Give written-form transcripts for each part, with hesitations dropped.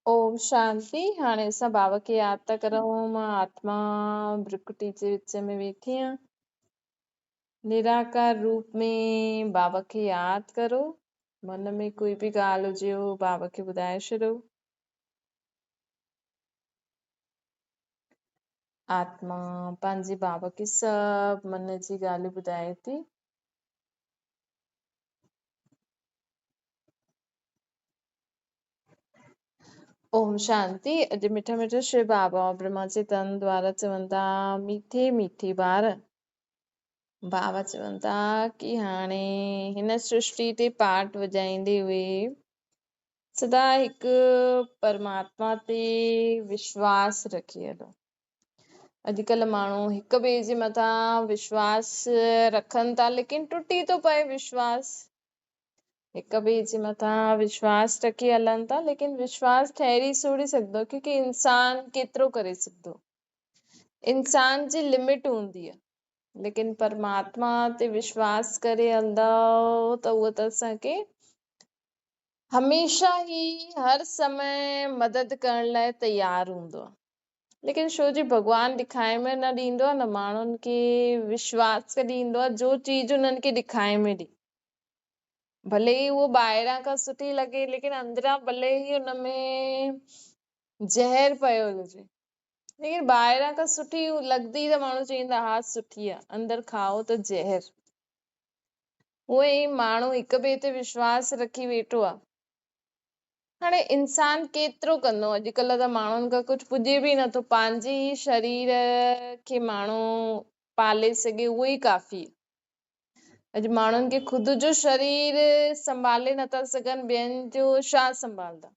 ओम शांति। हाणे असां बाबा खे यादि था करूं। मां आत्मा भ्रिकुटी जे विच में वेठी आहियां। निराकार रूप में बाबा खे यादि करो। मन में कोई बि ॻाल्हि हुजे हो बाबा खे ॿुधाए छॾियो। आत्मा पंहिंजे बाबा खे सभु मन जी ॻाल्हियूं ॿुधाए थी। ओम शांति। अॼु मिठा मिठा शिव बाबा और ब्रह्मा जे तन द्वारा चवनि था, मीठे मीठे ॿार। बाबा चवनि था कि हाणे हिन सृष्टि ते पाठ वॼाईंदे हुए सदा हिकु परमात्मा ते विश्वास रखी हलो। अॼुकल्ह माण्हू हिक ॿिए जे मथां विश्वास रखनि था, लेकिन टुटी थो पए विश्वास। हिक ॿिए जे मथां विश्वास रखी हलनि था, लेकिन विश्वास ठहरी थोड़ी सघंदो, क्योंकि इंसान केतिरो करे सघंदो। इंसान जी लिमिट हूंदी आहे, लेकिन परमात्मा ते विश्वास करे हलंदव त उहो त असांखे हमेशा ही हर समय मदद करण लाइ तैयार हूंदो आहे। लेकिन छो जी भॻवान ॾेखारे में न ॾींदो आहे, न माण्हुनि खे विश्वास ॾींदो आहे जो चीज उन्हनि खे ॾेखारे में ॾे। भले ही उहो ॿाहिरां खां सुठी लॻे, लेकिन अंदरां भले ही हुनमें ज़हर पियो हुजे, लेकिन ॿाहिरां खां सुठी लॻंदी त माण्हू चवंदा हा सुठी आहे, अंदर खाओ त ज़हर। उहे ई माण्हू हिक ॿिए ते विश्वास रखी वेठो आहे। हाणे इंसान केतिरो कंदो। अॼुकल्ह त माण्हुनि खां कुझु पुॼे बि नथो। पंहिंजे ई शरीर खे माण्हू पाले सघे उहो ई काफ़ी। अॼु माण्हुनि खे ख़ुदि जो शरीर संभाले नथा सघनि, ॿियनि जो छा संभालंदा।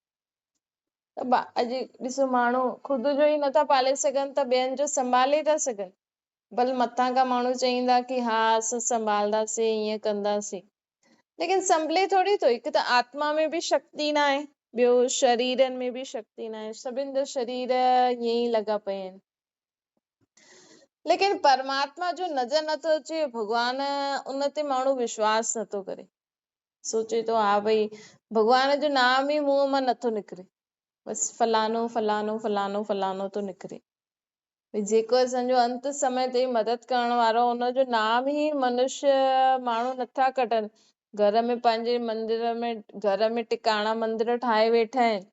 त अॼु ॾिसो, माण्हू ख़ुदि जो ई नथा पाले सघनि त ॿियनि जो संभाले था सघनि। भले मथां खां माण्हू चईंदा कि हा असां संभालंदासीं, ईअं कंदासीं, लेकिन संभले थोड़ी थो। हिकु त आत्मा में बि शक्ति न आहे, ॿियो शरीरनि में बि शक्ति न आहे। सभिनि जा शरीर ईअं ई लॻा पिया आहिनि, लेकिन परमात्मा जो नज़र नथो अचे। भॻवान उन ते माण्हू विश्वास नथो करे। सोचे थो हा भई भॻवान जो नाम ई मुंहं मां नथो निकिरे, बसि फलानो फलानो फलानो फलानो थो निकिरे। जेको असांजो अंत समय ते मदद करण वारो, हुनजो नाम ही मनुष्य माण्हू नथा कढनि। घर में पंहिंजे मंदिर में, घर में टिकाणा मंदिर ठाहे वेठा आहिनि,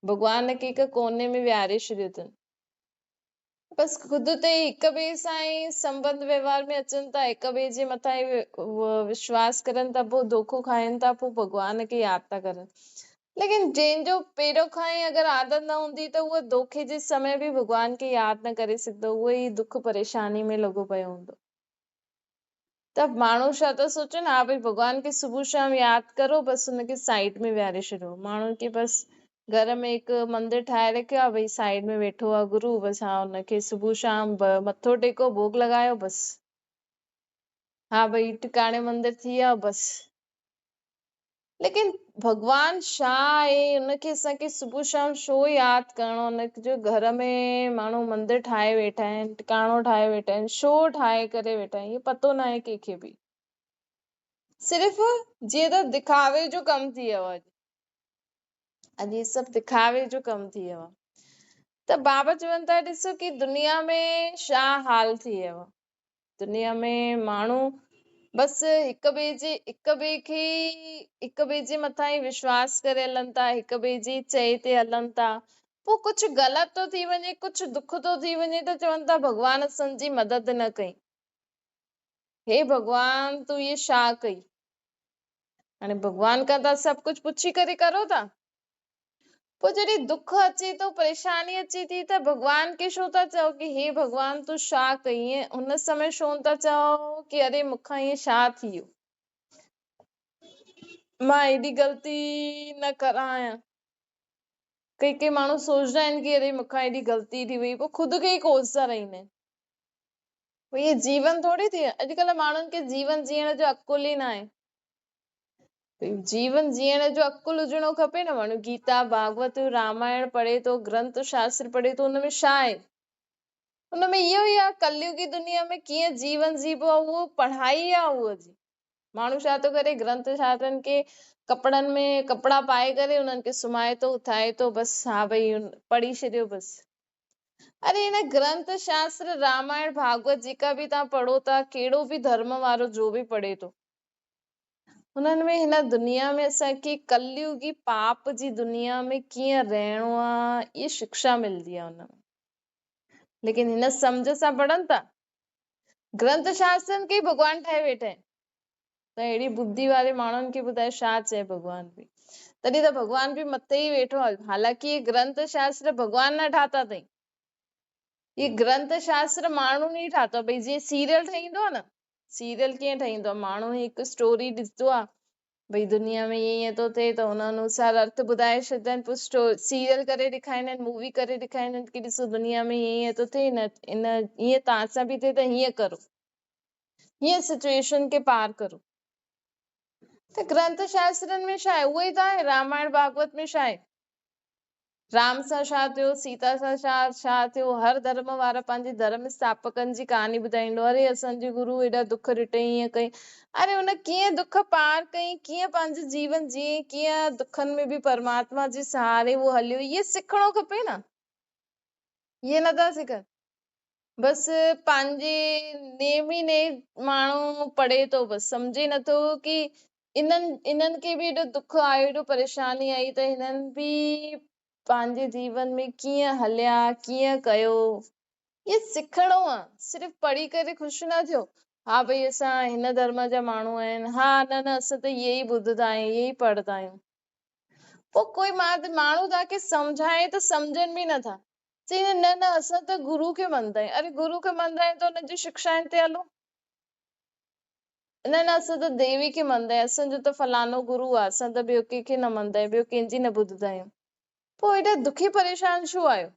भॻवान खे हिकु कोने में विहारे छॾियो अथनि। बसि ख़ुदि ते हिक ॿिए सां ई संबंध व्यवहार में अचनि था, हिक ॿिए जे मथां ई विश्वास करनि था, पोइ धोखो खाइनि था, पोइ भॻवान खे यादि था करनि। लेकिन जंहिंजो पहिरियों खां ई अगरि आदत न हूंदी त उहो धोखे जे समय बि भॻवान खे यादि न करे सघंदो, उहो ई दुख परेशानी में लॻो पियो हूंदो। त माण्हू छा था सोचनि, हा भई भॻवान खे सुबुह शाम यादि करो, बसि हुनखे साइड में विहारे छॾियो। माण्हुनि खे बसि घर में हिकु मंदिर ठाहे रखियो आहे, भई साइड में वेठो आहे गुरू, बसि हा हुनखे सुबुह शाम मथो टेको, भोग लॻायो, बसि हा भई टिकाणे मंदिर थी विया बसि। लेकिन भॻवान छा आहे, हुनखे असांखे सुबुह शाम छो यादि करणो। हुनखे जो घर में माण्हू मंदिर ठाहे वेठा आहिनि, टिकाणो ठाहे वेठा आहिनि, छो ठाहे करे वेठा आहिनि, इहो पतो न आहे कंहिंखे बि। सिर्फ़ु जीअं त दिखावे जो कमु थी वियो आहे। अॼु इहे सभु दिखावे जो कमु थी वियो आहे। त बाबा चवनि था, ॾिसो कि दुनिया में छा हाल थी वियो आहे। दुनिया में माण्हू बसि हिक ॿिए जे मथां ई विश्वास करे हलनि था, हिक ॿिए जी चए ते हलनि था। पोइ कुझु ग़लति थो थी वञे, कुझु दुख थो थी वञे त चवनि था भॻवान असांजी मदद न कई। हे भॻवान तूं इहे छा कई। हाणे भॻवान खां तव्हां सभु कुझु पुछी करे करो था। पोइ जॾहिं दुख अचे थो, परेशानी अचे थी, त भॻवान खे छो था चओ कि हे भॻवान तूं छा कई। हुन समय छो था चओ कि अरे मूंखां ईअं छा थी वियो, मां हेॾी ग़लती न करायां। कई माण्हू सोचदा आहिनि कि अरे मूंखां हेॾी ग़लती थी वई, पोइ ख़ुदि खे ई कोसदा रहंदा आहिनि। पोइ इहे जीवन थोरी थी। अॼुकल्ह माण्हुनि खे जीवन जीअण जो अकुल ई न आहे। जीवन जीअण जो अकुल हुजणो खपे न। माण्हू गीता भागवत रामायण पढ़े थो, ग्रंथ शास्त्र पढ़े थो, हुनमें छा आहे? हुनमें इहो ई आहे, कलयुगी दुनिया में कीअं जीवन जीबो आहे, उहो पढ़ाई आहे। उहो जी माण्हू छा थो करे, ग्रंथ शास्त्रनि खे कपड़नि में कपड़ा पाए करे उन्हनि खे सुम्हाए थो, उथाए थो, बसि हा भई पढ़ी छॾियो बसि। अरे हिन ग्रंथ शास्त्र रामायण भागवत जेका बि तव्हां पढ़ो था, कहिड़ो बि धर्म वारो जो बि पढ़े थो, हुननि में हिन दुनिया में असांखे कलयुगी पाप जी दुनिया में कीअं रहणो आहे, इहा शिक्षा मिलंदी आहे हुनमें। लेकिन हिन सम्झ सां पढ़नि था, ग्रंथ शास्त्रनि खे भॻवान ठाहे वेठा आहिनि। त अहिड़ी बुद्धि वारे माण्हुनि खे ॿुधाए छा चए भॻवान बि। तॾहिं त भॻवान बि मथे ई वेठो आहे। हालांकि ये ग्रंथ शास्त्र भॻवान न ठाता अथई, ये ग्रंथ शास्त्र माण्हुनि ई ठातो। भई जीअं सीरियल ठहींदो आहे न, सीरियल कीअं ठहींदो आहे, माण्हू हिकु स्टोरी ॾिसंदो आहे, भई दुनिया में ईअं थो थिए त हुन अनुसार अर्थ ॿुधाए छॾींदा आहिनि, पोइ सीरियल करे ॾेखारींदा आहिनि, मूवी करे ॾेखारींदा आहिनि कि ॾिसो दुनिया में ईअं थो थिए, इन ईअं तव्हां सां बि थिए त हीअं करो, हीअं सिचुएशन खे पार करो। त ग्रंथ शास्त्रनि में छा आहे, उहो ई त आहे। रामायण भागवत में छा आहे, राम सां छा थियो, सीता सां छा थियो, हर धर्म वारा पंहिंजे धर्म स्थापकनि जी कहानी ॿुधाईंदो। अरे असांजे गुरु एॾा दुख ॾिठई, ईअं कई, अरे हुन कीअं दुख पार कई, कीअं पंहिंजो जीवन जीअं, कीअं दुखनि में बि परमात्मा जे सहारे वो हलियो, इहे सिखणो खपे न। इहे नथा सिखनि, बसि पंहिंजे नेम ई ने माण्हू पढ़े थो, बसि सम्झे नथो कि इन्हनि खे बि एॾो दुख आयो, एॾो परेशानी आई, त हिननि बि पंहिंजे जीवन में कीअं हलिया, कीअं कयो, ये सिखणो आहे। सिर्फ़ पढ़ी करे ख़ुशि न थियो, हा भई असां हिन धर्म जा माण्हू आहिनि, हा न न असां त इहे ई ॿुधंदा आहियूं, इहे ई पढ़ंदा आहियूं। पोइ कोई माण्हू तव्हांखे सम्झाए त सम्झनि बि नथा, चई न न असां त गुरू खे मञंदा आहियूं। अरे गुरू खे मञंदा आहियूं त हुनजी शिक्षाउनि ते हलो। न न असां त देवी खे मञंदा आहियूं, असांजो त फलानो गुरू आहे, असां त ॿियो कंहिंखे न मञंदा आहियूं, ॿियो कंहिंजी न ॿुधंदा आहियूं। पोइ हेॾा दुखी परेशान छो आहियो?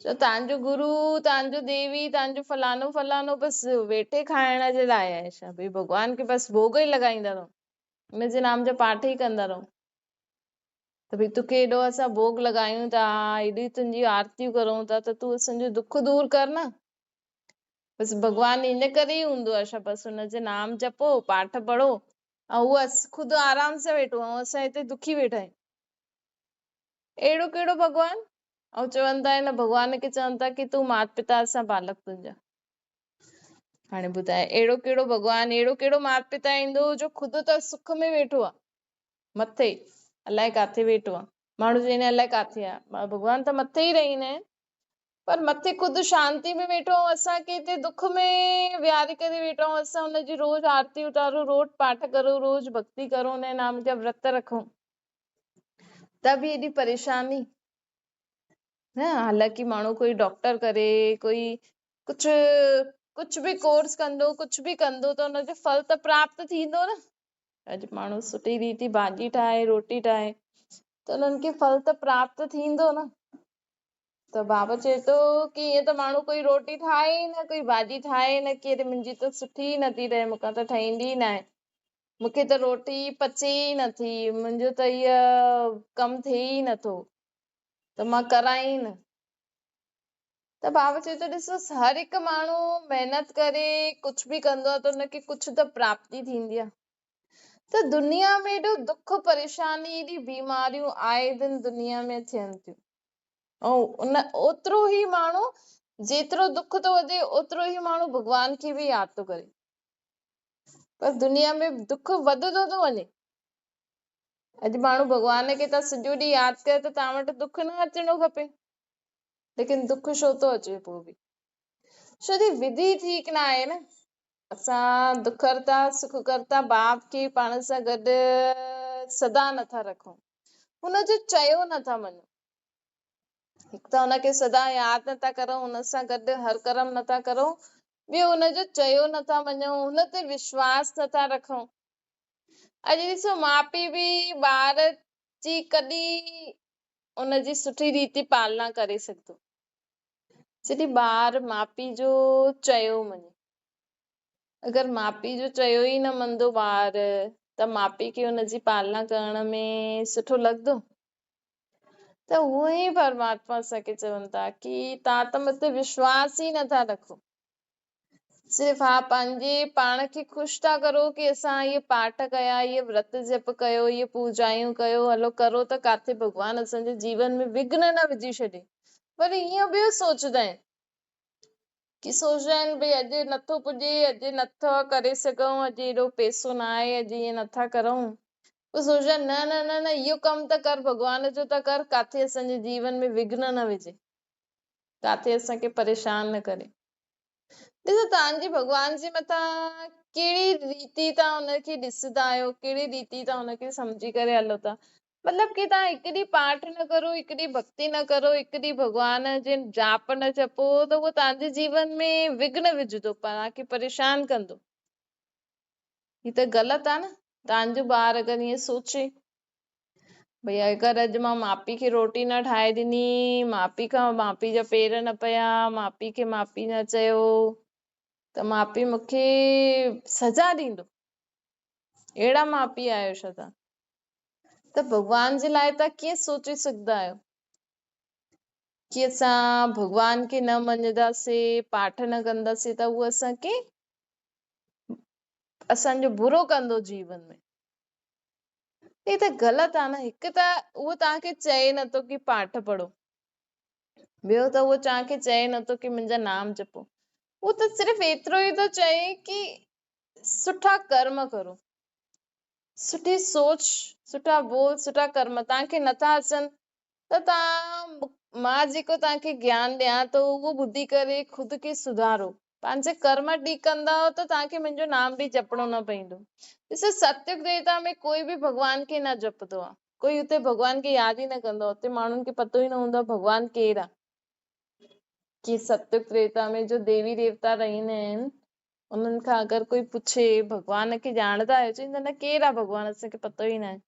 तव्हांजो गुरू, तव्हांजो देवी, तव्हांजो फलानो फलानो बसि वेठे खाइण जे लाइ आहे छा? भई भॻवान खे बसि भोग ई लॻाईंदा रहो, हुनजे नाम जा पाठ ई कंदा रहो, त भई तोखे एॾो असां भोग लॻायूं था, एॾी तुंहिंजी आरतियूं करूं था, त तूं असांजो दुख दूर कर न। बसि भॻवान इन करे ई हूंदो आहे छा? बसि हुनजे नाम जपो, पाठ पढ़ो, ऐं उहो ख़ुदि आराम सां वेठो, ऐं असां हिते दुखी वेठा आहियूं। अहिड़ो कहिड़ो भॻवान? ऐं चवनि था हिन भॻवान खे, चवनि था कि तूं माता पिता सां बालक तुंहिंजा। हाणे ॿुधाए, अहिड़ो कहिड़ो भॻवान, अहिड़ो कहिड़ो माता पिता ईंदो जो ख़ुदि त सुख में वेठो आहे, मथे अलाए काथे वेठो आहे। माण्हू चवंदा आहिनि अलाए काथे आहे, भॻवान त मथे ई रहंदा आहिनि, पर मथे ख़ुदि शांति में वेठो, असांखे हिते दुख में विहारे करे वेठो, असां हुनजी रोज़ आरती उतारो, रोज़ पाठ करो, रोज़ भक्ति करो, हुन नाम जा व्रत रखूं, त बि एॾी परेशानी न। हालांकि माण्हू कोई डॉक्टर करे, कोई कुझु बि कोर्स कंदो, कुझु बि कंदो, त हुनजो फल त प्राप्त थींदो न। अॼु माण्हू सुठी रीति भाॼी ठाहे, रोटी ठाहे, त हुननि खे फल त प्राप्त थींदो न। त बाबा चए थो कि ईअं त माण्हू कोई रोटी ठाहे ई न, कोई भाॼी ठाहे न, कि अरे मुंहिंजी त सुठी नथी रहे, मूंखां त ठहींदी न आहे, मूंखे त रोटी पचे ई नथी, मुंहिंजो त इहा कमु थिए ई नथो, त मां करां ई न। त बाबा चए थो ॾिसो, हर हिकु माण्हू महिनत करे कुझु बि कंदो आहे त हुनखे कुझु त प्राप्ति थींदी आहे। त दुनिया में एॾो दुख परेशानी, एॾी बीमारियूं आए दिन दुनिया में थियनि थियूं, ऐं ओतिरो ई माण्हू, जेतिरो दुख थो वधे ओतिरो ई माण्हू भॻवान खे बि यादि थो करे, पर दुनिया में दुख वधंदो थो वञे। अॼु माण्हू भॻवान खे त सॼो ॾींहुं यादि करे, त तव्हां वटि दुख न अचणो खपे, लेकिन दुख छो थो अचे पोइ बि? छो जी विधि ठीक न आहे न। असां दुख करता सुख करता बाप खे पाण सां गॾु सदा नथा रखूं, हुनजो चयो नथा मञूं। हिकु त हुनखे सदा यादि नथा करूं, हुन सां गॾु हर कर्म नथा करूं, ॿियो हुनजो चयो नथा मञूं, हुन ते विश्वास नथा रखूं। अॼु ॾिसो, माउ पीउ बि ॿार जी कॾहिं उनजी सुठी रीति पालना करे सघंदो, जॾहिं ॿार माउ पीउ जो चयो मञे। अगरि माउ पीउ जो चयो ई न मञंदो ॿार, त माउ पीउ खे हुनजी पालना करण में सुठो लॻंदो? त उहो ई परमात्मा असांखे चवनि था कि तव्हां त मूं ते विश्वास ई नथा रखो। सिर्फ़ हा पंहिंजे पाण खे ख़ुशि था करो कि असां ये पाठ कया, ये व्रत जप कयो, ये पूजायूं कयो, हलो करो त काथे भॻवान असांजे जीवन में विघ्न न विझी छॾे। पर ईअं ॿियो सोचदा आहिनि कि सोचदा आहिनि भई अॼु नथो पुॼे, अॼु नथा करे सघूं, अॼु एॾो पैसो न आहे, अॼु ईअं नथा करऊं। पोइ सोचदा आहिनि न न न न इहो कमु त कर, भॻवान जो त कर, काथे असांजे जीवन में विघ्न न विझे, काथे असांखे परेशान न करे। ॾिसो तव्हांजी भॻवान जे मथां कहिड़ी रीति तव्हां हुनखे ॾिसंदा आहियो, कहिड़ी रीति तव्हां हुनखे सम्झी करे हलो था। मतिलब कि तव्हां हिकु ॾींहुं पाठ न करो, हिकु ॾींहुं भक्ति न करो, हिकु ॾींहुं भॻवान जे जाप न जपो त उहो तव्हांजे जीवन में विघ्न विझंदो, तव्हांखे परेशान कंदो। ही त ग़लति आहे न। तव्हांजो ॿार अगरि ईअं सोचे भई अगरि अॼु मां माउ पीउ खे रोटी न ठाहे ॾिनी, माउ पीउ जा पेर न पिया, माउ पीउ खे माउ पीउ न चयो त माउ पीउ मूंखे सज़ा ॾींदो, अहिड़ा माउ पीउ आहियो छा तव्हां? त भॻवान जे लाइ तव्हां कीअं सोचे सघंदा आहियो कि असां भॻवान खे न मञंदासीं, पाठ न कंदासीं त उहो असांखे असांजो बुरो कंदो जीवन में? हे त ग़लति आहे न। हिकु त उहो तव्हांखे चए नथो कि पाठ पढ़ो, ॿियो त उहो तव्हांखे चए नथो कि मुंहिंजा नाम जपो, उहो त सिर्फ़ एतिरो ई थो चए कि सुठा कर्म करो, सुठी सोच, सुठा बोल, सुठा कर्म। तव्हांखे नथा अचनि त तव्हां मां जेको तव्हांखे ज्ञान ॾियां थो उहो ॿुधी करे ख़ुदि खे सुधारो, पंहिंजे कर्म ठीक कंदा त तव्हांखे मुंहिंजो नाम बि जपणो न पवंदो। ॾिसो सत्युग त्रेता में कोई बि भॻवान खे न जपंदो आहे, कोई हुते भॻवान खे यादि ई न कंदो आहे, हुते माण्हुनि खे पतो ई न हूंदो आहे भॻवान केरु आहे। कि सत्युग त्रेता में जो देवी देवता रहंदा आहिनि उन्हनि खां अगरि कोई पुछे भॻवान खे ॼाणंदा आहियो, चवंदा न केरु आहे भॻवान, असांखे पतो ई न आहे।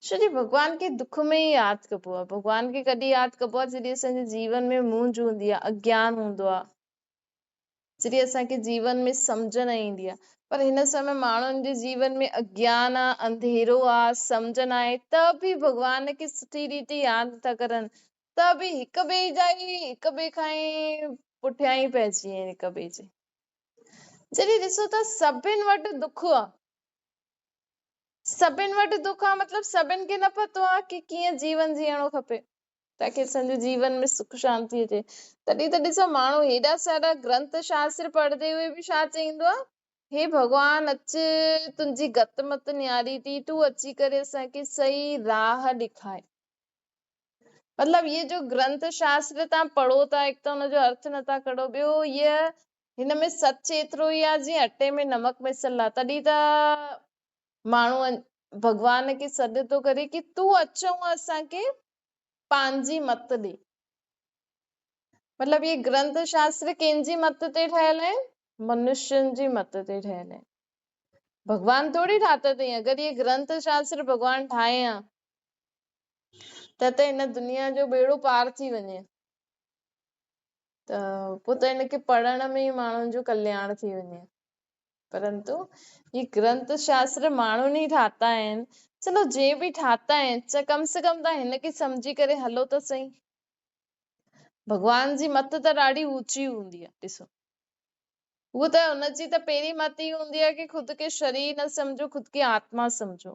छो जी भॻवान खे दुख में ई यादि कबो आहे। भॻवान खे कॾहिं यादि कबो आहे जॾहिं असांजे जीवन में मुंझ हूंदी आहे, अज्ञान हूंदो आहे, जॾहिं असांखे जीवन में सम्झ न ईंदी आहे। पर हिन समय माण्हुनि जे जीवन में अज्ञान आहे, अंधेरो आहे, सम्झ न आहे, त बि भॻवान खे सुठी रीति यादि था करनि, त बि हिक ॿिए जा ई हिक ॿिए खां ई पुठियां ई पइजी विया आहिनि हिक ॿिए जे। जॾहिं ॾिसो त सभिनि वटि दुख आहे, सभिनि वटि दुख आहे, मतिलब सभिनि खे न पतो आहे कि कीअं जीवन जीअणो खपे ताकि असांजे जीवन में सुख शांति अचे। तॾहिं त ॾिसो माण्हू हेॾा सारा ग्रंथ शास्त्र पढ़ंदे हुए बि छा चईंदो आहे, हे भॻवान अच तुंहिंजी गत मत न्यारी थी, तूं अची करे असांखे सही राह ॾेखार। मतलब ये जो ग्रंथ शास्त्र तव्हां पढ़ो था, हिकु त हुनजो अर्थ नथा कढो, ॿियो इहे हिन में सच एतिरो ई आहे जीअं अटे में नमक मिसल आहे। तॾहिं त माण्हू भॻवान खे सॾु थो करे कि तूं अचूं असांखे पंहिंजी मत ॾे। मतलब ये ग्रंथ शास्त्र कंहिंजी मत ते ठहियल आहिनि? मनुष्यनि जी मत ते ठहियल आहिनि। भॻवान थोड़ी ठाता अथई। अगरि ये ग्रंथ शास्त्र भॻवान ठाहे हा त हिन दुनिया जो बेड़ो पार थी वञे, त पोइ त हिनखे पढ़ण में ई माण्हुनि जो कल्याण थी वञे। परंतु ये ग्रंथ शास्त्र माण्हुनि ई ठाता आहिनि। चलो जे बि ठाता आहिनि कम से कम तव्हां हिनखे सम्झी करे हलो त सही। भॻवान जी मत त ॾाढी ऊची हूंदी आहे। ॾिसो उहो त हुनजी त पहिरीं मत ई हूंदी आहे कि ख़ुदि खे शरीर न सम्झो, ख़ुदि खे आत्मा सम्झो,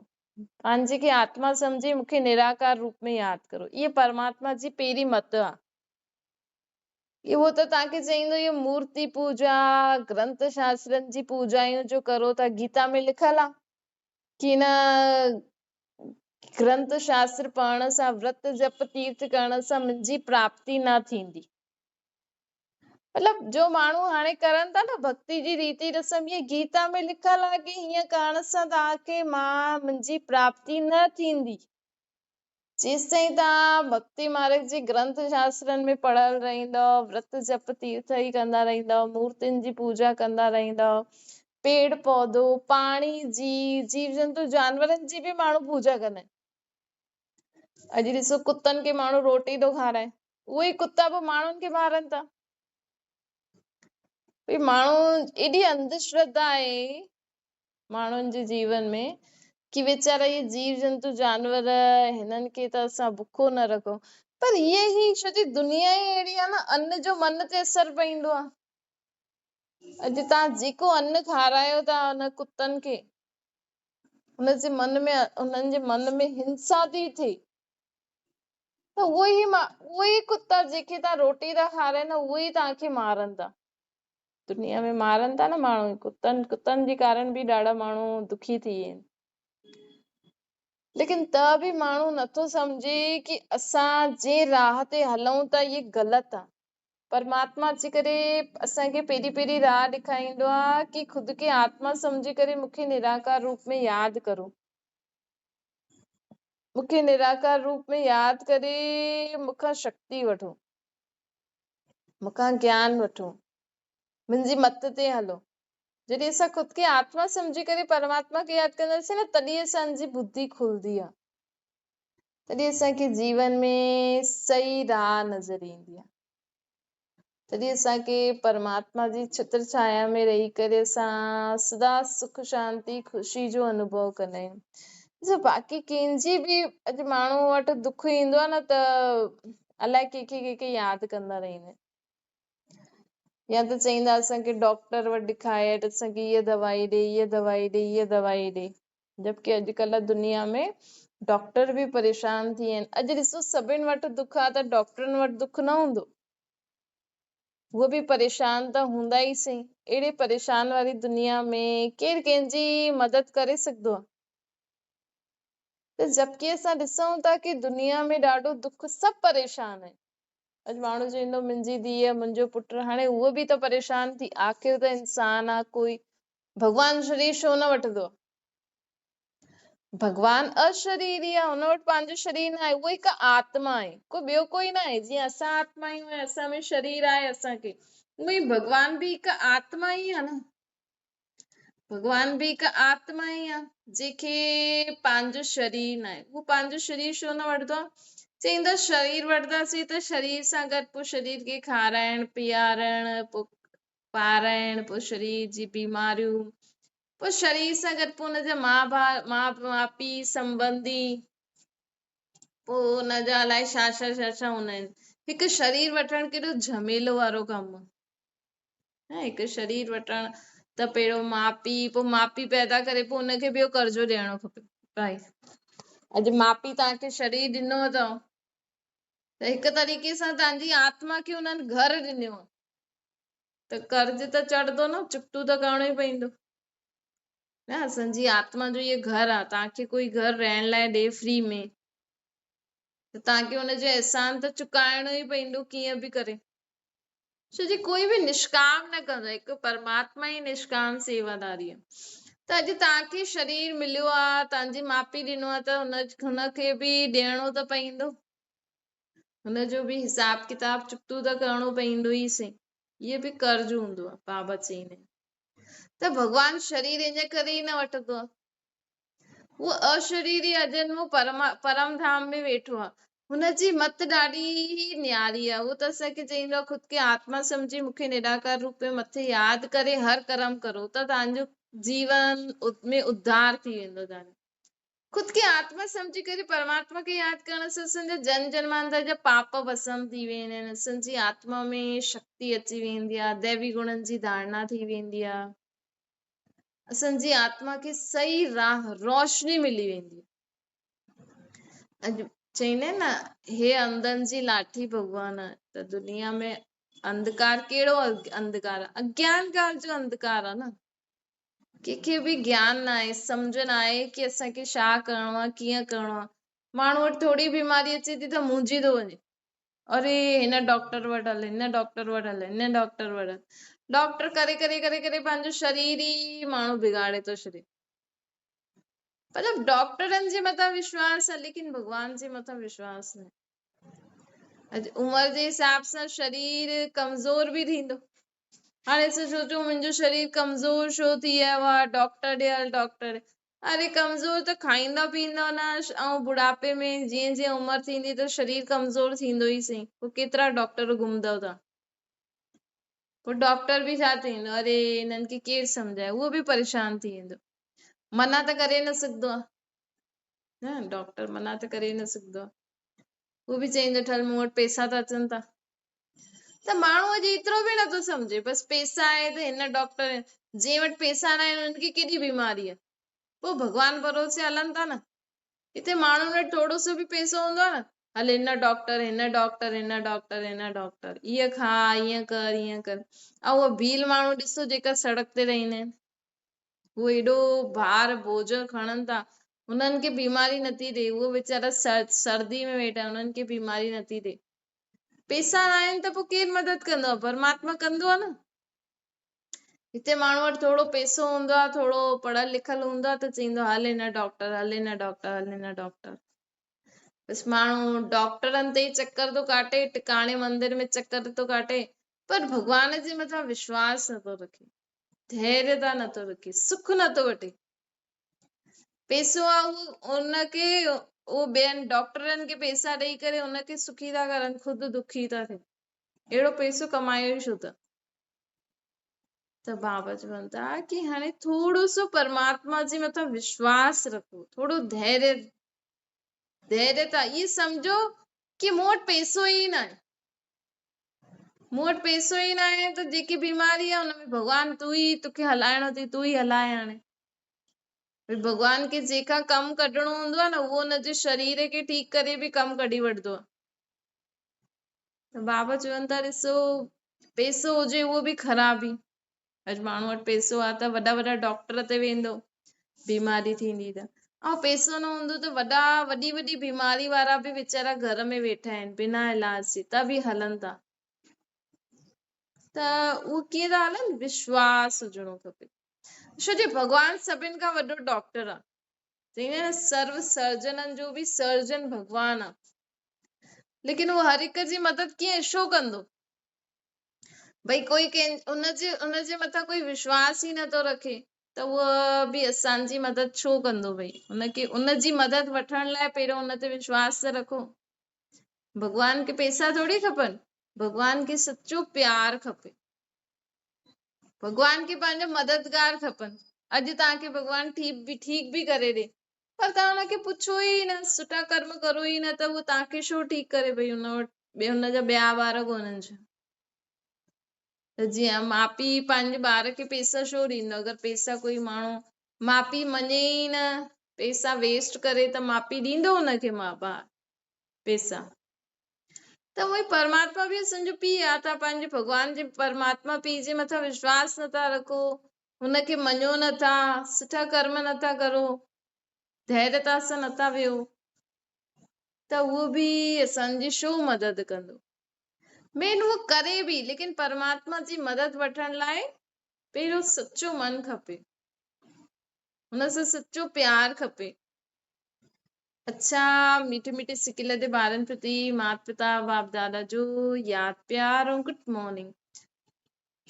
पंहिंजे खे आत्मा सम्झी मूंखे निराकार रूप में यादि करो। इहे परमात्मा जी पहिरीं मत आहे। उहो त तव्हांखे चईंदो इहो मूर्ति पूजा, ग्रंथ शास्त्रनि जी पूजायूं जो करो था, गीता में लिखल आहे कि न ग्रंथ शास्त्र पढ़ण सां, व्रत जप तीर्थ करण सां मुंहिंजी प्राप्ति न थींदी। मतलब जो माण्हू हाणे करनि था न भक्ति जी रीति रस्म, ये गीता में लिखल आहे कि हीअं करण सां तव्हांखे मुंहिंजी प्राप्ति न थींदी। जेसिताईं तव्हां भक्ति मार्ग जे ग्रंथ शास्त्रनि में पढ़ियल रहंदव, व्रत जप तीर्थ ई कंदा रहंदव, मूर्तियुनि जी पूजा कंदा रहंदव, पेड़ पौधो, पाणी जी, जीव जंतु जानवरनि जी बि माण्हू पूजा कंदा आहिनि। अॼु ॾिसो कुतनि खे माण्हू रोटी थो खाराए, उहे ई कुता पोइ माण्हुनि खे मारनि था। माण्हू एॾी अंधश्रद्धा आहे माण्हुनि जे जीवन में कि वेचारा ये जीव जंतु जानवर हिननि खे त असां बुखो न रखूं। पर इहे ई छो जी दुनिया ई अहिड़ी आहे न, अन्न जो मन ते असर पईंदो आहे। अॼु तव्हां जेको अन्न खारायो था हुन कुतनि खे, हुनजे हुननि जे मन में हिंसा थी थिए, त उहो ई कुता जेके तव्हां रोटी था खारायो न, उहे ई तव्हांखे मारनि था। दुनिया में मारनि था न माण्हू, कुतनि जे कारण बि ॾाढा माण्हू दुखी थी विया आहिनि। लेकिन त बि माण्हू नथो सम्झे कि असां जे राह ते हलऊं था इहे ग़लति आहे। परमात्मा अची करे असांखे पहिरीं पहिरीं राह ॾेखारींदो आहे कि ख़ुदि खे आत्मा सम्झी करे मूंखे निराकार रूप में यादि करो, मूंखे निराकार रूप में यादि करे मूंखां शक्ति वठो, मूंखां ज्ञान वठो, मुंहिंजी मत ते हलो। जॾहिं असां ख़ुदि खे आत्मा सम्झी करे परमात्मा खे यादि कंदासीं न, तॾहिं असांजी बुद्धि खुलंदी आहे, तॾहिं असांखे जीवन में सही राह नज़र ईंदी आहे, तॾहिं असांखे परमात्मा जी छत्र छाया में रही करे असां सदा सुख शांती ख़ुशी जो अनुभव कंदा आहियूं। बाक़ी कंहिंजी बि अॼु माण्हू वटि दुख ईंदो आहे न, त अलाए कंहिंखे यादि कंदा रहंदा आहिनि, या त चईंदा असांखे डॉक्टर वटि ॾेखारे त असांखे हीअ दवाई ॾे, हीअ दवाई ॾे, हीअ दवाई ॾे। जबकि अॼुकल्ह दुनिया में डॉक्टर बि परेशान थी विया आहिनि। अॼु ॾिसो सभिनि वटि दुख आहे त डॉक्टरनि वटि दुख न हूंदो, उहे बि परेशान त हूंदा ई सही। अहिड़े परेशान वारी दुनिया में केरु कंहिंजी मदद करे सघंदो आहे? त जबकि असां ॾिसूं था कि दुनिया में ॾाढो दुख, सभु परेशान आहिनि। अॼु माण्हू चवंदो मुंहिंजी धीउ, मुंहिंजो पुटु, हाणे उहो बि त परेशान थी। आख़िर त इंसान आहे कोई, भॻवान शरीर छो न वठंदो? भॻवान अशरीरी आहे, हुन वटि पंहिंजो शरीर न आहे, उहो हिकु आत्मा आहे, कोई ॿियो कोई न आहे। जीअं असां आत्मा आहियूं, असां में शरीर आहे असांखे, उहो ई भॻवान बि हिकु आत्मा ई आहे न। भॻवान बि हिकु आत्मा ई आहे जंहिंखे पंहिंजो शरीर न आहे। उहो पंहिंजो शरीर छो न वठंदो आहे? चईंदा शरीर वठंदासीं त शरीर सां गॾु पोइ शरीर खे खाराइण पीआरण, पोइ पाराइण, पोइ शरीर जी बीमारियूं, पोइ शरीर सां गॾु पोइ हुनजा माउ पीउ संबंधी, पोइ हुनजा अलाए छा छा हूंदा आहिनि। हिकु शरीर वठणु केॾो झमेलो वारो कमु आहे। हिकु शरीर वठण त पहिरियों माउ पीउ पैदा करे पोइ हुनखे ॿियो कर्जो ॾियणो खपे। भाई अॼु माउ पीउ तव्हांखे शरीर ॾिनो अथव त हिकु तरीक़े सां तव्हांजी आत्मा खे हुननि घर ॾिनो, त कर्ज त चढ़ंदो न, चुकतो त करणो ई पवंदो न। असांजी आत्मा जो इहो घर आहे, तव्हांखे कोई घर रहण लाइ ॾे फ्री में, त तव्हांखे हुनजो एहसान त चुकाइणो ई पवंदो कीअं बि करे। छो जी कोई बि निष्काम न कंदो, हिकु परमात्मा ई निष्काम सेवादारी आहे। त अॼु तव्हांखे शरीर मिलियो आहे, तव्हांजे माउ पीउ ॾिनो आहे, त हुनखे बि ॾियणो त पवंदो, हुनजो बि हिसाब किताब चुकतो त करणो पवंदो ई सही। इहो बि कर्ज हूंदो आहे, बाबा चईंदा आहिनि। त भॻवान शरीर इन करे ई न वठंदो आहे, उहो अशरीरी अजन्मो परम धाम में वेठो आहे। हुनजी मत ॾाढी न्यारी आहे। उहो त असांखे चईंदो आहे ख़ुदि खे आत्मा सम्झी मूंखे निराकार रूप में मथे यादि करे हर कर्म करो त तव्हांजो जीवन में उद्धार थी वेंदो। तव्हांजो ख़ुदि खे आत्मा सम्झी करे परमात्मा खे यादि करण सां असांजा जन्मांतर जा पाप भस्म थी वेंदा आहिनि, असांजी आत्मा में शक्ति अची वेंदी आहे, दैवी गुणनि जी धारणा थी वेंदी आहे, असांजी आत्मा खे सही राह रोशनी मिली वेंदी। अॼु चईंदा आहिनि न, हे अंधनि जी लाठी भॻवान आहे। त दुनिया में अंधकार कहिड़ो अंधकार आहे? अज्ञान काल जो अंधकार आहे न। कंहिंखे बि ज्ञान न आहे, सम्झ न आहे कि असांखे छा करिणो आहे, कीअं करिणो आहे। माण्हू वटि थोरी बीमारी अचे थी त मुंझी थो वञे, अरे हिन डॉक्टर वटि हल, हिन डॉक्टर वटि हल, हिन डॉक्टर वटि हल। डॉक्टर करे करे करे करे पंहिंजो शरीर ई माण्हू बिगाड़े थो छॾे। मतलब डॉक्टरनि जे मथां विश्वास आहे, लेकिन भॻवान जे मथां विश्वास न। अॼु उमिरि जे हिसाब सां शरीर कमज़ोर बि थींदो। हाणे असां सोचूं मुंहिंजो शरीर कमज़ोर छो थी वियो आहे, डॉक्टर ॾे हल, डॉक्टर। अरे कमज़ोर त खाईंदा पीअंदा न, ऐं बुढ़ापे में जीअं जीअं उमिरि थींदी त शरीर कमज़ोर थींदो ई सही। पोइ केतिरा डॉक्टर घुमंदव तव्हां? पोइ डॉक्टर बि छा थींदो, अरे हिननि खे केरु सम्झाए, उहो बि परेशान थी वेंदो। मना त करे न सघंदो आहे न, डॉक्टर मना त करे न सघंदो आहे। उहो बि चईंदो ठल मूं वटि पैसा त अचनि था। त त माण्हू अॼु एतिरो बि नथो सम्झे, बसि पैसा आहे त हिन डॉक्टर, जंहिं वटि पैसा न आहिनि उन्हनि खे केॾी बीमारी आहे, पोइ भॻवान भरोसे हलनि था न। हिते माण्हुनि वटि थोरो सो बि पैसो हूंदो आहे न, हल हिन डॉक्टर हिन डॉक्टर हिन डॉक्टर हिन डॉक्टर, ईअं खा ईअं कर ईअं कर। ऐं उहो भील माण्हू ॾिसो जेका सड़क ते रहंदा आहिनि, उहो एॾो भार बोझ खणनि था, उन्हनि खे बीमारी नथी थिए, उहो वीचारा सर्दी में वेठा आहिनि, उन्हनि खे बीमारी नथी थिए। पैसा न आहिनि त पोइ केरु मदद कंदो आहे? परमात्मा कंदो आहे न। हिते माण्हू वटि थोरो पैसो हूंदो आहे, थोरो पढ़ियल लिखियल हूंदो आहे त चईंदो हल हिन डॉक्टर हल हिन डॉक्टर हल हिन डॉक्टर। बसि माण्हू डॉक्टरनि ते ई चक्कर थो काटे, टिकाणे मंदिर में चक्कर थो काटे, पर भॻवान जे मथां विश्वास नथो रखे, धैर्यता नथो रखे, सुख नथो वठे। पैसो आहे उहो उनखे, उहो ॿियनि डॉक्टरनि खे पैसा ॾेई करे उनखे सुखी था करनि, ख़ुदि दुखी था थियनि। अहिड़ो पैसो कमायो ई छो त? त बाबा चवनि था कि हाणे थोरो सो परमात्मा जे मथां विश्वास रखो, थोरो धैर्यता, ये सम्झो कि मूं वटि पैसो ई न आहे, मूं वटि पैसो ई न आहे त जेकी बीमारी आहे हुनमें भॻवान तूं ई, तोखे हलाइणो अथई, तूं ई हलाए। हाणे भॻवान खे जेका कमु कढणो हूंदो आहे न, उहो हुनजे शरीर खे ठीकु करे बि कमु कढी वठंदो आहे। त बाबा चवनि था ॾिसो, पैसो हुजे उहो बि ख़राबी। अॼु माण्हू वटि पैसो आहे त वॾा वॾा डॉक्टर ते वेंदो, बीमारी थींदी त, ऐं पैसो न हूंदो त वॾी वॾी बीमारी वारा बि वीचारा घर में वेठा आहिनि, बिना इलाज जे त बि हलनि था। त उहो कीअं था हलनि? विश्वास हुजणो खपे। छो जे भॻवान सभिनि खां वॾो डॉक्टर आहे, चईंदा आहिनि सर्व सर्जननि जो बि सर्जन भॻवान आहे, लेकिन उहो हर हिक जी मदद कीअं छो कंदो? भई कोई उनजे मथां कोई विश्वास ई नथो रखे त उहो बि असांजी मदद छो कंदो? भई उनखे उनजी मदद वठण लाइ पहिरियों उन ते विश्वास त रखो। भॻवान खे पैसा थोड़ी खपनि, भॻवान खे सच्चो प्यार खपे, भॻवान खे पंहिंजो मददगार खपनि। अॼु तव्हांखे भॻवान ठीक बि करे ॾे, पर तव्हां हुनखे पुछो ई न, सुठा कर्म करो ई न, त उहो तव्हांखे छो ठीकु करे? भई हुनजा ॿिया ॿार कोन्हनि छा? त जीअं माउ पीउ पंहिंजे ॿार खे पैसा छो ॾींदो? अगरि पैसा कोई माण्हू माउ पीउ मञे ई न, पैसा वेस्ट करे, त माउ पीउ ॾींदो हुनखे पैसा? त उहो परमात्मा बि असांजो पीउ आहे, तव्हां पंहिंजे भॻवान जे परमात्मा पीउ जे मथां विश्वास नथा रखो, हुनखे मञो नथा, सुठा कर्म नथा करो, धैर्यता सां नथा वेहो, त उहो बि असांजी छो मदद कंदो? मेन उहो करे बि, लेकिन परमात्मा जी मदद वठण लाइ पहिरियों सच्चो मन खपे, हुन सां सच्चो प्यार खपे। अच्छा, मीठे मीठे सिकिल जे ॿारनि प्रति माता पिता बाप दादा जो यादि प्यार ऐं गुड मॉर्निंग।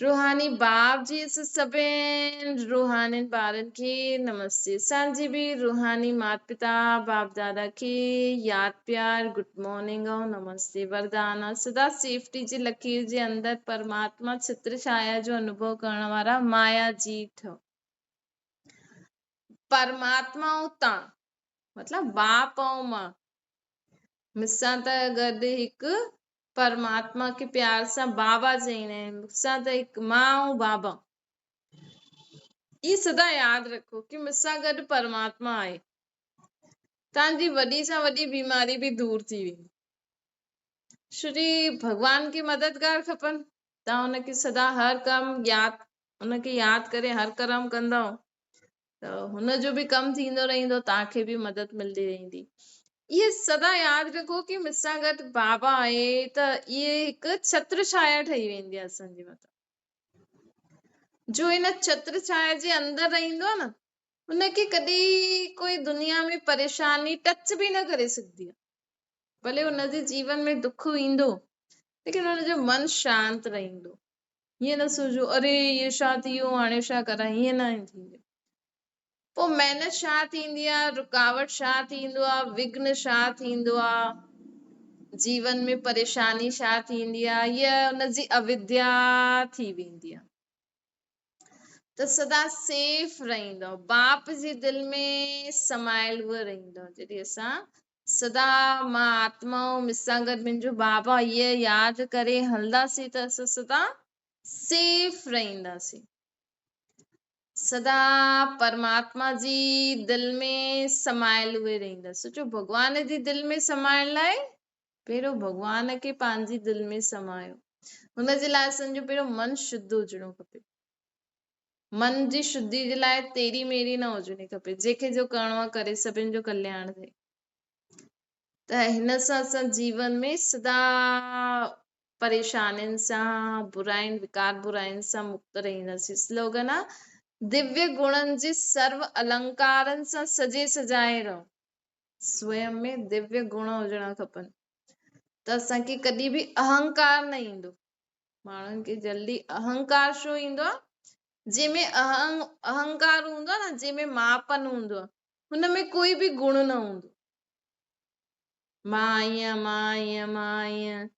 रूहानी बाप जी सभिनि रूहानी ॿारनि खे नमस्ते। असांजी बि रूहानी माता पिता बाप दादा खे यादि प्यार गुड मॉर्निंग ऐं नमस्ते। वरदान सदा सेफ्टी जी लकीर जे अंदरि परमात्मा छित्र छाया जो अनुभव करण वारा माया जी ठो। परमात्मा ऐं तव्हां मतलब बाप ऐं मां मूंसां त गॾु हिकु परमात्मा खे प्यार सां बाबा चईंदा आहिनि, मूंसां त हिकु मां ऐं बाबा। इहा सदा यादि रखो कि मूंसां गॾु परमात्मा आहे, तव्हांजी वॾी सां वॾी बीमारी बि दूर थी वेंदी। श्री भॻवान खे मददगार खपनि, तव्हां हुनखे सदा हर कमु हुनखे यादि करे हर कर्म कंदव त हुनजो बि कमु थींदो रहंदो, तव्हांखे बि मदद मिलंदी रहंदी। इहे सदा यादि रखो कि मूंसां गॾु बाबा आहे त इहे हिकु छत्र छाया ठही वेंदी आहे असांजे मथां। जो हिन छत्र छाया जे अंदरि रहंदो आहे न, हुनखे कॾहिं कोई दुनिया में परेशानी टच बि न करे सघंदी आहे। भले हुनजे जीवन में दुख ईंदो, लेकिन हुनजो मन शांत रहंदो। हीअं न सोचो अरे इहो छा थी वियो, हाणे छा करां, हीअं न थींदो। पोइ महिनत छा थींदी आहे, रुकावट छा थींदो आहे, विघ्न छा थींदो आहे, जीवन में परेशानी छा थींदी आहे, इहा हुनजी अविद्या थी वेंदी आहे। त सदा सेफ रहंदो, बाप जी दिलि में समायल उहो रहंदो जॾहिं असां सदा मां आत्माऊं मिसां गॾु मुंहिंजो बाबा इहे यादि करे हलंदासीं त असां सदा सेफ रहंदासीं। सदा परमात्मा जी दिल में समायल उहे रहंदा। सोचो भॻवान जी दिल में समाइण लाइ पहिरियों भॻवान खे पंहिंजी दिल में समायो। हुनजे लाइ असांजो पहिरियों मन शुद्ध हुजणो खपे। मन जी शुद्धि जे लाइ तेरी मेरी न हुजणी खपे। जंहिंखे जो करिणो आहे करे, सभिनि जो कल्याण थिए। त हिन सां असां जीवन में सदा परेशानियुनि सां, बुराइनि, विकार बुराइनि सां मुक्त रहंदासीं। स्लोगन आहे दिव्य गुणनि जे सर्व अलंकारनि सां सजे सजाए रहो। स्वयं में दिव्य गुण हुजणा खपनि त असांखे कॾहिं बि अहंकार न ईंदो। माण्हुनि खे जल्दी अहंकार छो ईंदो आहे? जंहिंमें अहंकार हूंदो आहे न, जंहिंमें मापन हूंदो आहे, हुनमें कोई बि गुण न हूंदो। मां आहियां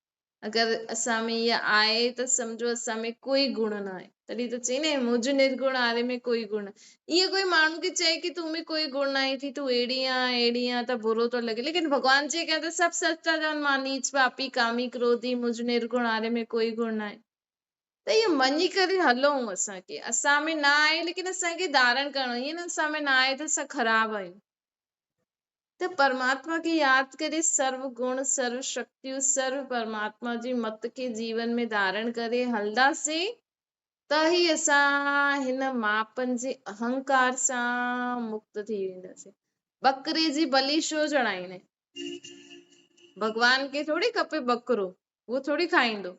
अगरि असां में इहा आहे त सम्झो असां में कोई गुण न आहे। तॾहिं त चई न मुझ निर्गुण आरे में कोई गुण। इहे कोई माण्हू खे चए की तूं में कोई गुण न आहे थी, तूं अहिड़ी आहे त बुरो थो लॻे। लेकिन भॻवान जी कहते सभु सच था चवनि, मां नीच पापी कामी क्रोधी मुझ निर्गुण आरे में कोई गुण न आहे। त इहो मञी करे हलूं। असांखे असां में न आहे लेकिन असांखे धारण करणो। ईअं न असां में न आहे त असां ख़राबु आहियूं। त परमात्मा खे यादि करे सर्व गुण सर्व शक्तियूं सर्व परमात्मा जी मत खे जीवन में धारण करे हलंदासीं त ई असां हिन मापन जे अहंकार सां मुक्त थी वेंदासीं। बकरे जी बलि छो चढ़ाईंदा आहिनि? भॻवान खे थोड़ी खपे बकरो, उहो थोड़ी खाईंदो।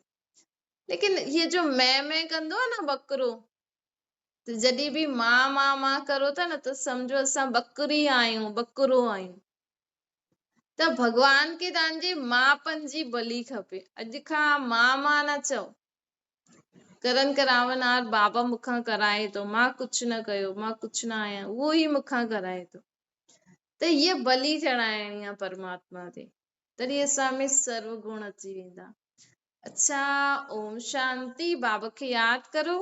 लेकिन ये जो मैं कंदो आहे न बकरो, त जॾहिं बि मां करो था न त सम्झो असां बकरी आहियूं, बकरो आहियूं। त भॻवान खे तव्हांजे मापन जी बलि खपे। अॼु खां मां न चओ। करन करावनहार बाबा मूंखां कराए थो, मां कुझु न कयो, मां कुझु न आहियां, उहो ई मूंखां कराए थो। त हीअ बलि चढ़ाइणी आहे परमात्मा ते, तॾहिं असां में सर्व गुण अची वेंदा। अच्छा, ओम शांति। बाबा खे यादि करो।